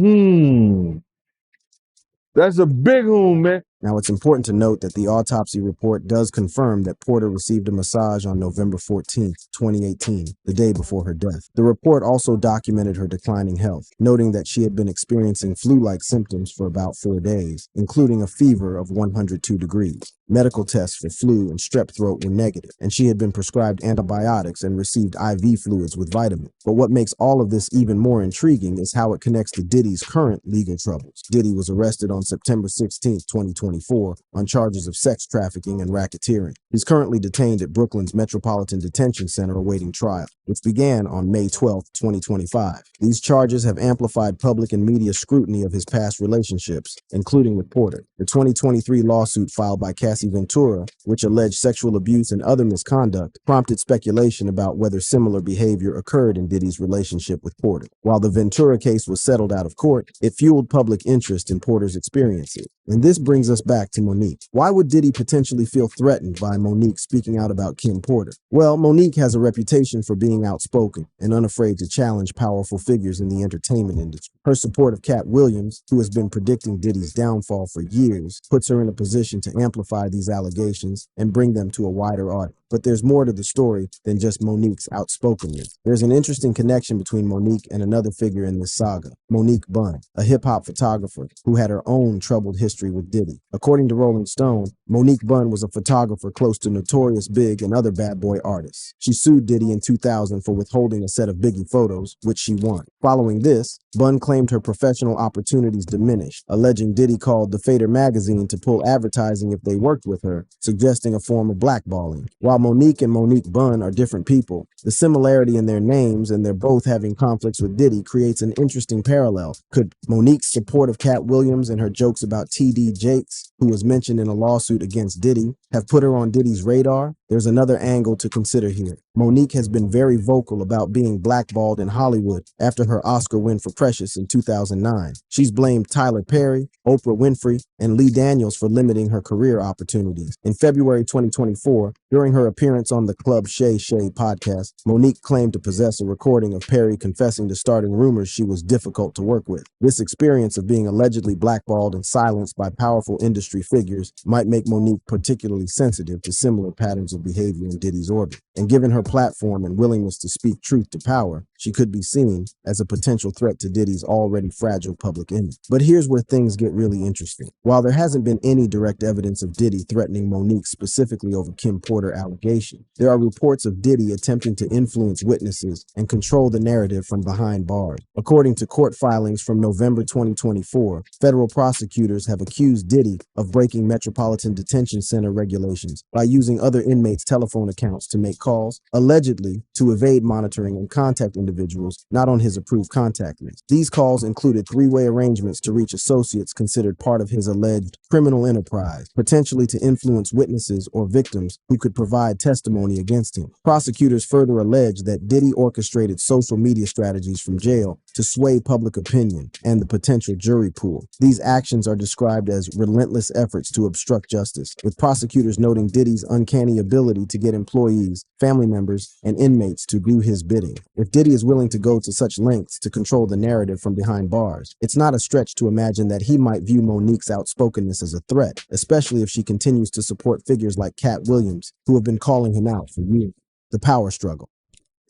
that's a big man. Now, it's important to note that the autopsy report does confirm that Porter received a massage on November 14th, 2018, the day before her death. The report also documented her declining health, noting that she had been experiencing flu-like symptoms for about 4 days, including a fever of 102 degrees. Medical tests for flu and strep throat were negative, and she had been prescribed antibiotics and received IV fluids with vitamins. But what makes all of this even more intriguing is how it connects to Diddy's current legal troubles. Diddy was arrested on September 16, 2024, on charges of sex trafficking and racketeering. He's currently detained at Brooklyn's Metropolitan Detention Center awaiting trial, which began on May 12, 2025. These charges have amplified public and media scrutiny of his past relationships, including with Porter. The 2023 lawsuit filed by Cassie Ventura, which alleged sexual abuse and other misconduct, prompted speculation about whether similar behavior occurred in Diddy's relationship with Porter. While the Ventura case was settled out of court, it fueled public interest in Porter's experiences. And this brings us back to Monique. Why would Diddy potentially feel threatened by Monique speaking out about Kim Porter? Well, Monique has a reputation for being outspoken and unafraid to challenge powerful figures in the entertainment industry. Her support of Cat Williams, who has been predicting Diddy's downfall for years, puts her in a position to amplify these allegations and bring them to a wider audience. But there's more to the story than just Monique's outspokenness. There's an interesting connection between Monique and another figure in this saga, Monique Bunn, a hip-hop photographer who had her own troubled history with Diddy. According to Rolling Stone, Monique Bunn was a photographer close to Notorious Big and other bad boy artists. She sued Diddy in 2000 for withholding a set of Biggie photos, which she won. Following this, Bunn claimed her professional opportunities diminished, alleging Diddy called the Fader magazine to pull advertising if they worked with her, suggesting a form of blackballing. While Monique and Monique Bunn are different people, the similarity in their names and their both having conflicts with Diddy creates an interesting parallel. Could Monique's support of Cat Williams and her jokes about T.D. Jakes, who was mentioned in a lawsuit against Diddy, have put her on Diddy's radar? There's another angle to consider here. Monique has been very vocal about being blackballed in Hollywood after her Oscar win for Precious in 2009. She's blamed Tyler Perry, Oprah Winfrey, and Lee Daniels for limiting her career opportunities. In February 2024, during her appearance on the Club Shay Shay podcast, Monique claimed to possess a recording of Perry confessing to starting rumors she was difficult to work with. This experience of being allegedly blackballed and silenced by powerful industry figures might make Monique particularly sensitive to similar patterns of behavior in Diddy's orbit. And given her platform and willingness to speak truth to power, she could be seen as a potential threat to Diddy's already fragile public image. But here's where things get really interesting. While there hasn't been any direct evidence of Diddy threatening Monique specifically over Kim Porter allegation, there are reports of Diddy attempting to influence witnesses and control the narrative from behind bars. According to court filings from November 2024, federal prosecutors have accused Diddy of breaking Metropolitan Detention Center regulations by using other inmates' telephone accounts to make calls, allegedly to evade monitoring and contact individuals not on his approved contact list. These calls included three-way arrangements to reach associates considered part of his alleged criminal enterprise, potentially to influence witnesses or victims who could provide testimony against him. Prosecutors further alleged that Diddy orchestrated social media strategies from jail to sway public opinion and the potential jury pool. These actions are described as relentless efforts to obstruct justice, with prosecutors noting Diddy's uncanny ability to get employees, family members, and inmates to do his bidding. If Diddy is willing to go to such lengths to control the narrative from behind bars, it's not a stretch to imagine that he might view Monique's outspokenness as a threat, especially if she continues to support figures like Cat Williams, who have been calling him out for years. The power struggle.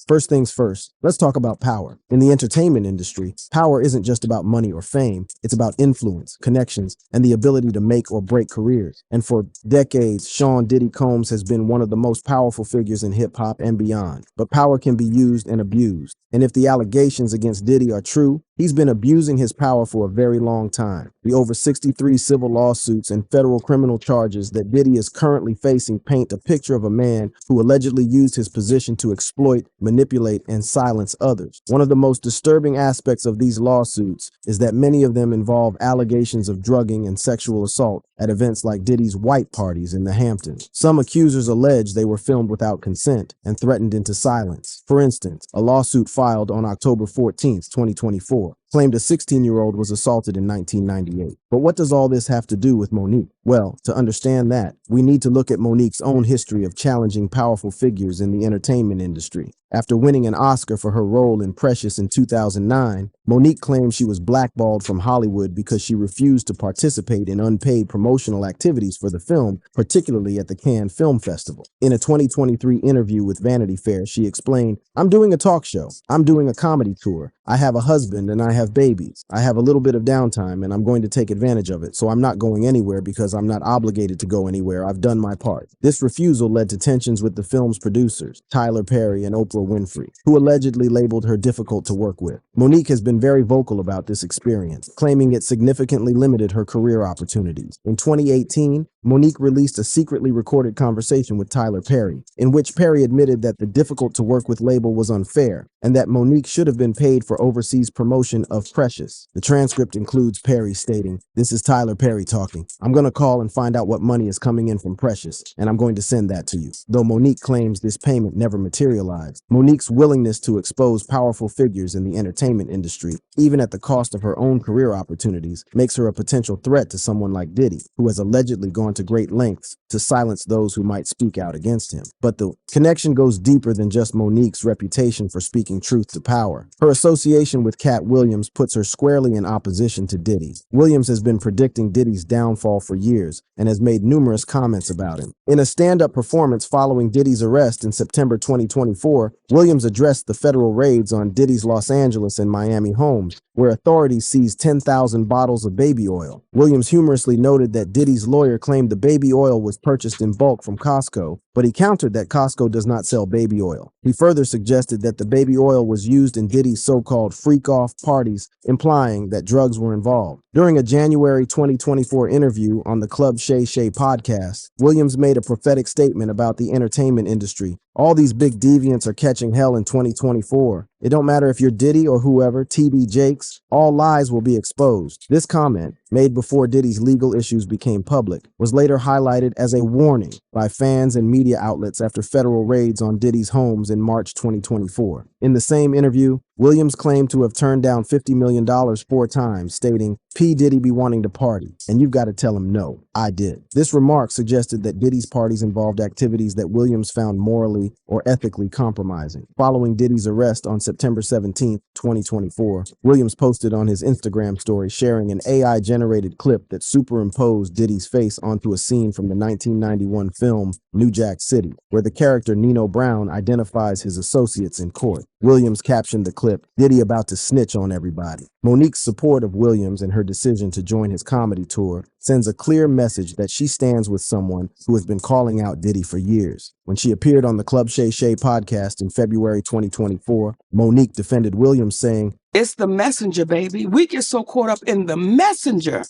First things first, let's talk about power. In the entertainment industry, power isn't just about money or fame. It's about influence, connections, and the ability to make or break careers. And for decades, Sean Diddy Combs has been one of the most powerful figures in hip hop and beyond. But power can be used and abused. And if the allegations against Diddy are true, he's been abusing his power for a very long time. The over 63 civil lawsuits and federal criminal charges that Diddy is currently facing paint a picture of a man who allegedly used his position to exploit, manipulate, and silence others. One of the most disturbing aspects of these lawsuits is that many of them involve allegations of drugging and sexual assault at events like Diddy's white parties in the Hamptons. Some accusers allege they were filmed without consent and threatened into silence. For instance, a lawsuit filed on October 14, 2024 claimed a 16-year-old was assaulted in 1998. But what does all this have to do with Monique? Well, to understand that, we need to look at Monique's own history of challenging powerful figures in the entertainment industry. After winning an Oscar for her role in Precious in 2009, Monique claimed she was blackballed from Hollywood because she refused to participate in unpaid promotional activities for the film, particularly at the Cannes Film Festival. In a 2023 interview with Vanity Fair, she explained, "I'm doing a talk show. I'm doing a comedy tour. I have a husband and I have babies. I have a little bit of downtime and I'm going to take advantage of it, so I'm not going anywhere because I'm not obligated to go anywhere. I've done my part." This refusal led to tensions with the film's producers, Tyler Perry and Oprah Winfrey, who allegedly labeled her difficult to work with. Monique has been very vocal about this experience, claiming it significantly limited her career opportunities. In 2018, Monique released a secretly recorded conversation with Tyler Perry, in which Perry admitted that the difficult to work with label was unfair and that Monique should have been paid for overseas promotion of Precious. The transcript includes Perry stating, "This is Tyler Perry talking. I'm going to call and find out what money is coming in from Precious, and I'm going to send that to you." Though Monique claims this payment never materialized, Monique's willingness to expose powerful figures in the entertainment industry, even at the cost of her own career opportunities, makes her a potential threat to someone like Diddy, who has allegedly gone to great lengths to silence those who might speak out against him. But the connection goes deeper than just Monique's reputation for speaking truth to power. Her association with Cat Williams puts her squarely in opposition to Diddy. Williams has been predicting Diddy's downfall for years and has made numerous comments about him. In a stand-up performance following Diddy's arrest in September 2024, Williams addressed the federal raids on Diddy's Los Angeles and Miami homes, where authorities seized 10,000 bottles of baby oil. Williams humorously noted that Diddy's lawyer claimed the baby oil was purchased in bulk from Costco, but he countered that Costco does not sell baby oil. He further suggested that the baby oil was used in Diddy's so-called freak-off parties, implying that drugs were involved. During a January 2024 interview on the Club Shay Shay podcast, Williams made a prophetic statement about the entertainment industry. "All these big deviants are catching hell in 2024. It don't matter if you're Diddy or whoever, TD Jakes, all lies will be exposed." This comment, made before Diddy's legal issues became public, was later highlighted as a warning by fans and media outlets after federal raids on Diddy's homes in March 2024. In the same interview, Williams claimed to have turned down $50 million 4 times, stating, "P. Diddy be wanting to party, and you've got to tell him no, I did." This remark suggested that Diddy's parties involved activities that Williams found morally or ethically compromising. Following Diddy's arrest on September 17, 2024, Williams posted on his Instagram story sharing an AI-generated clip that superimposed Diddy's face onto a scene from the 1991 film New Jack City, where the character Nino Brown identifies his associates in court. Williams captioned the clip, "Diddy about to snitch on everybody." Monique's support of Williams and her decision to join his comedy tour sends a clear message that she stands with someone who has been calling out Diddy for years. When she appeared on the Club Shay Shay podcast in February 2024, Monique defended Williams, saying, It's the messenger, baby. We get so caught up in the messenger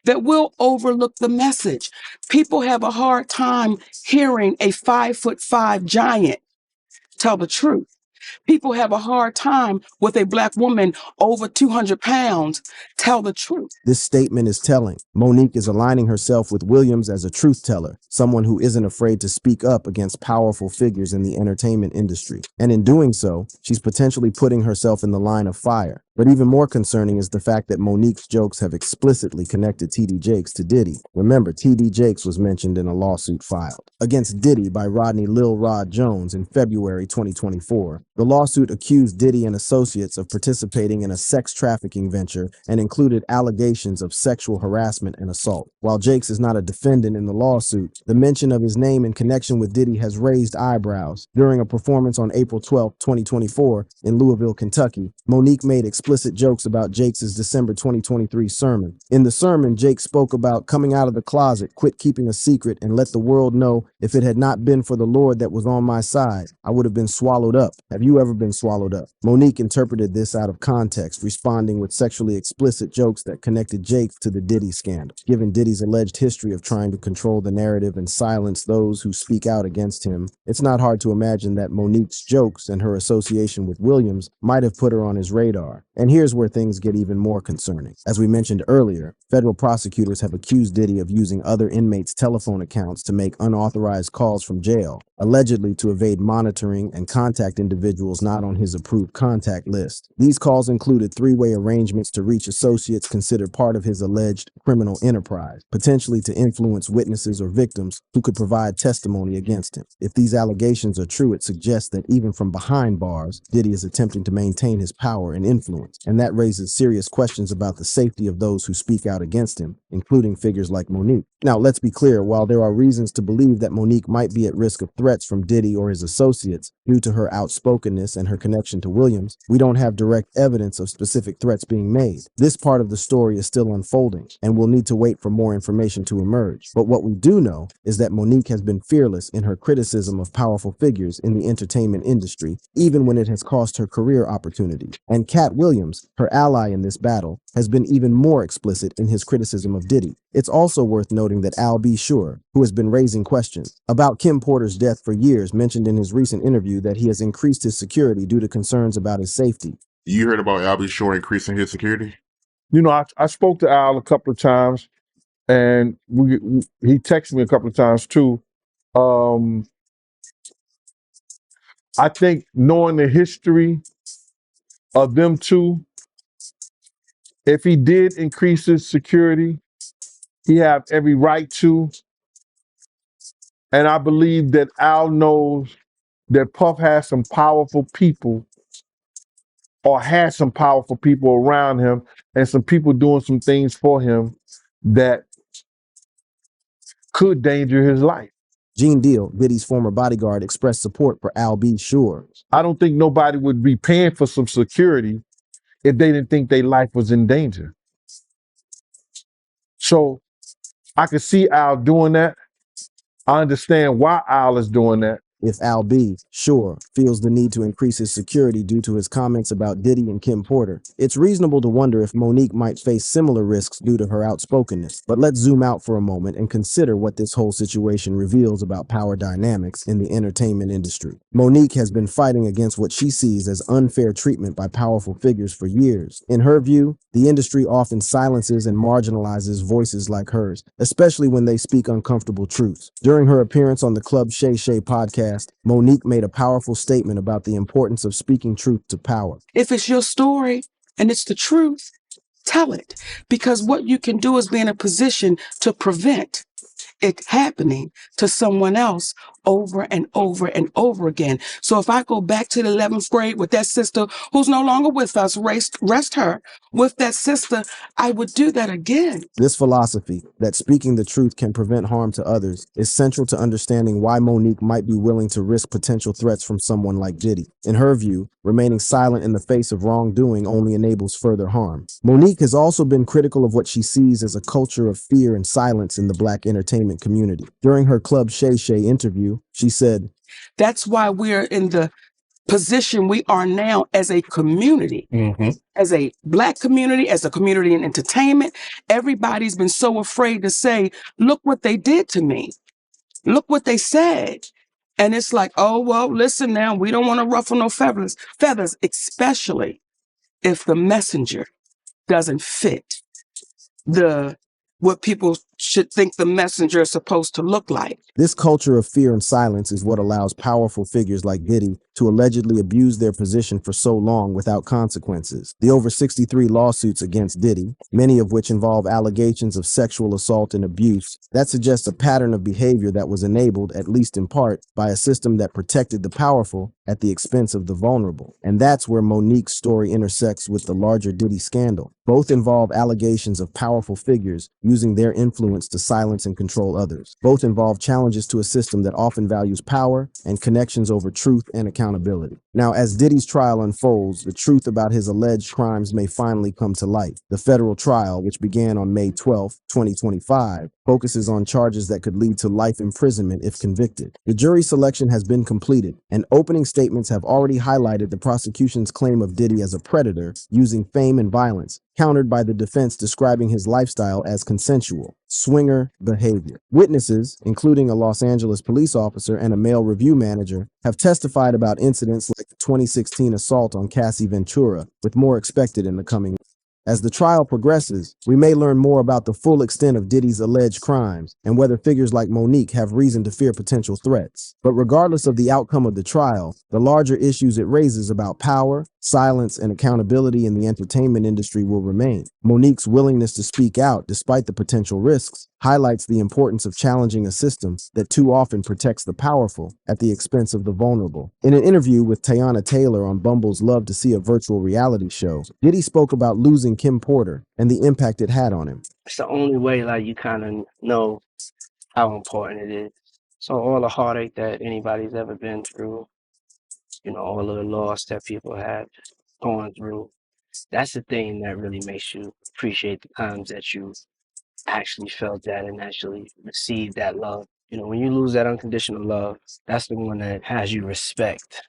that we'll overlook the message. People have a hard time hearing a 5'5" giant tell the truth. People have a hard time with a black woman over 200 pounds tell the truth. This statement is telling. Monique is aligning herself with Williams as a truth teller, someone who isn't afraid to speak up against powerful figures in the entertainment industry. And in doing so, she's potentially putting herself in the line of fire. But even more concerning is the fact that Monique's jokes have explicitly connected TD Jakes to Diddy. Remember, TD Jakes was mentioned in a lawsuit filed against Diddy by Rodney Lil Rod Jones in February 2024. The lawsuit accused Diddy and associates of participating in a sex trafficking venture and included allegations of sexual harassment and assault. While Jakes is not a defendant in the lawsuit, the mention of his name in connection with Diddy has raised eyebrows. During a performance on April 12, 2024 in Louisville, Kentucky, Monique made explicit jokes about Jakes' December 2023 sermon. In the sermon, Jake spoke about coming out of the closet, quit keeping a secret, and let the world know if it had not been for the Lord that was on my side, I would have been swallowed up. Have you ever been swallowed up? Monique interpreted this out of context, responding with sexually explicit jokes that connected Jake to the Diddy scandal. Given Diddy's alleged history of trying to control the narrative and silence those who speak out against him, it's not hard to imagine that Monique's jokes and her association with Williams might have put her on his radar. And here's where things get even more concerning. As we mentioned earlier, federal prosecutors have accused Diddy of using other inmates' telephone accounts to make unauthorized calls from jail. allegedly to evade monitoring and contact individuals not on his approved contact list. These calls included three-way arrangements to reach associates considered part of his alleged criminal enterprise, potentially to influence witnesses or victims who could provide testimony against him. If these allegations are true, it suggests that even from behind bars, Diddy is attempting to maintain his power and influence, and that raises serious questions about the safety of those who speak out against him, including figures like Monique. Now, let's be clear, while there are reasons to believe that Monique might be at risk of threats from Diddy or his associates due to her outspokenness and her connection to Williams, we don't have direct evidence of specific threats being made. This part of the story is still unfolding, and we'll need to wait for more information to emerge. But what we do know is that Monique has been fearless in her criticism of powerful figures in the entertainment industry, even when it has cost her career opportunities. And Cat Williams, her ally in this battle, has been even more explicit in his criticism of Diddy. It's also worth noting that Al B. Sure, who has been raising questions about Kim Porter's death for years, mentioned in his recent interview that he has increased his security due to concerns about his safety. You heard about Albie Shore increasing his security? You know, I spoke to Al a couple of times, and he texted me a couple of times too. I think knowing the history of them two, if he did increase his security, he have every right to. And I believe that Al knows that Puff has some powerful people or has some powerful people around him and some people doing some things for him that could danger his life. Gene Deal, Diddy's former bodyguard, expressed support for Al B. Sure. I don't think nobody would be paying for some security if they didn't think their life was in danger. So I could see Al doing that. I understand why Al is doing that. If Al B. Sure feels the need to increase his security due to his comments about Diddy and Kim Porter, it's reasonable to wonder if Monique might face similar risks due to her outspokenness. But let's zoom out for a moment and consider what this whole situation reveals about power dynamics in the entertainment industry. Monique has been fighting against what she sees as unfair treatment by powerful figures for years. In her view, the industry often silences and marginalizes voices like hers, especially when they speak uncomfortable truths. During her appearance on the Club Shay Shay podcast, Monique made a powerful statement about the importance of speaking truth to power. If it's your story and it's the truth, tell it. Because what you can do is be in a position to prevent it happening to someone else over and over and over again. So if I go back to the 11th grade with that sister who's no longer with us, rest her with that sister, I would do that again. This philosophy that speaking the truth can prevent harm to others is central to understanding why Monique might be willing to risk potential threats from someone like Diddy. In her view, remaining silent in the face of wrongdoing only enables further harm. Monique has also been critical of what she sees as a culture of fear and silence in the Black entertainment community. During her Club Shay Shay interview, she said, "That's why we're in the position we are now as a community, as a Black community, as a community in entertainment. Everybody's been so afraid to say, look what they did to me. Look what they said." And it's like, oh, well, listen now, we don't want to ruffle no feathers, especially if the messenger doesn't fit what people should think the messenger is supposed to look like. This culture of fear and silence is what allows powerful figures like Diddy to allegedly abuse their position for so long without consequences. The over 63 lawsuits against Diddy, many of which involve allegations of sexual assault and abuse, that suggests a pattern of behavior that was enabled, at least in part, by a system that protected the powerful at the expense of the vulnerable. And that's where Monique's story intersects with the larger Diddy scandal. Both involve allegations of powerful figures using their influence to silence and control others. Both involve challenges to a system that often values power and connections over truth and accountability. Now, as Diddy's trial unfolds, the truth about his alleged crimes may finally come to light. The federal trial, which began on May 12, 2025, focuses on charges that could lead to life imprisonment if convicted. The jury selection has been completed, and opening statements have already highlighted the prosecution's claim of Diddy as a predator using fame and violence, countered by the defense describing his lifestyle as consensual, swinger behavior. Witnesses, including a Los Angeles police officer and a male review manager, have testified about incidents like the 2016 assault on Cassie Ventura, with more expected in the coming weeks. As the trial progresses, we may learn more about the full extent of Diddy's alleged crimes and whether figures like Monique have reason to fear potential threats. But regardless of the outcome of the trial, the larger issues it raises about power, silence, and accountability in the entertainment industry will remain. Monique's willingness to speak out despite the potential risks highlights the importance of challenging a system that too often protects the powerful at the expense of the vulnerable. In an interview with Teyana Taylor on Bumble's Love to See a Virtual Reality show, Diddy spoke about losing Kim Porter and the impact it had on him. It's the only way like you kind of know how important it is. So all the heartache that anybody's ever been through, you know, all of the loss that people have gone through, that's the thing that really makes you appreciate the times that you actually felt that and actually received that love. You know, when you lose that unconditional love, that's the one that has you respect,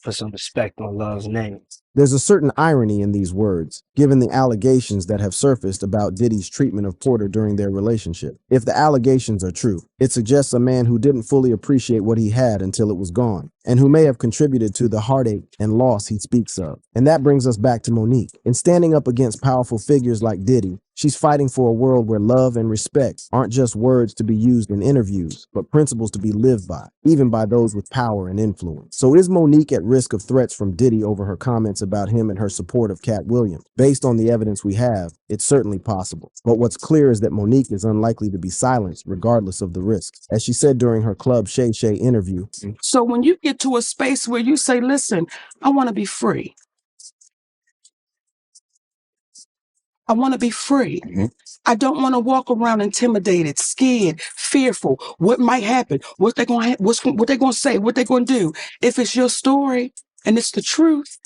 put some respect on love's name. There's a certain irony in these words, given the allegations that have surfaced about Diddy's treatment of Porter during their relationship. If the allegations are true, it suggests a man who didn't fully appreciate what he had until it was gone, and who may have contributed to the heartache and loss he speaks of. And that brings us back to Monique. In standing up against powerful figures like Diddy, she's fighting for a world where love and respect aren't just words to be used in interviews, but principles to be lived by, even by those with power and influence. So is Monique at risk of threats from Diddy over her comments about him and her support of Cat Williams? Based on the evidence we have, it's certainly possible. But what's clear is that Monique is unlikely to be silenced regardless of the risks. As she said during her Club Shay Shay interview, So when you get to a space where you say, listen, I want to be free. I want to be free. I don't want to walk around intimidated, scared, fearful. What might happen? What they going to say? What they going to do? If it's your story and it's the truth,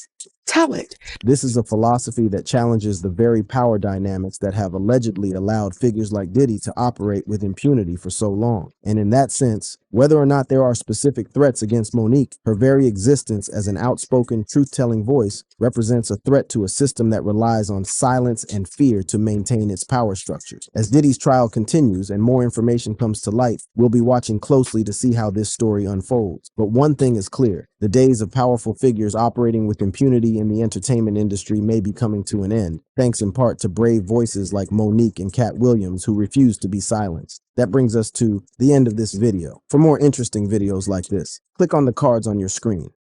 tell it. this is a philosophy that challenges the very power dynamics that have allegedly allowed figures like Diddy to operate with impunity for so long. And in that sense, whether or not there are specific threats against Monique, her very existence as an outspoken, truth-telling voice represents a threat to a system that relies on silence and fear to maintain its power structures. As Diddy's trial continues and more information comes to light, we'll be watching closely to see how this story unfolds. But one thing is clear: the days of powerful figures operating with impunity in the entertainment industry may be coming to an end, thanks in part to brave voices like Monique and Cat Williams who refuse to be silenced. That brings us to the end of this video. For more interesting videos like this, click on the cards on your screen.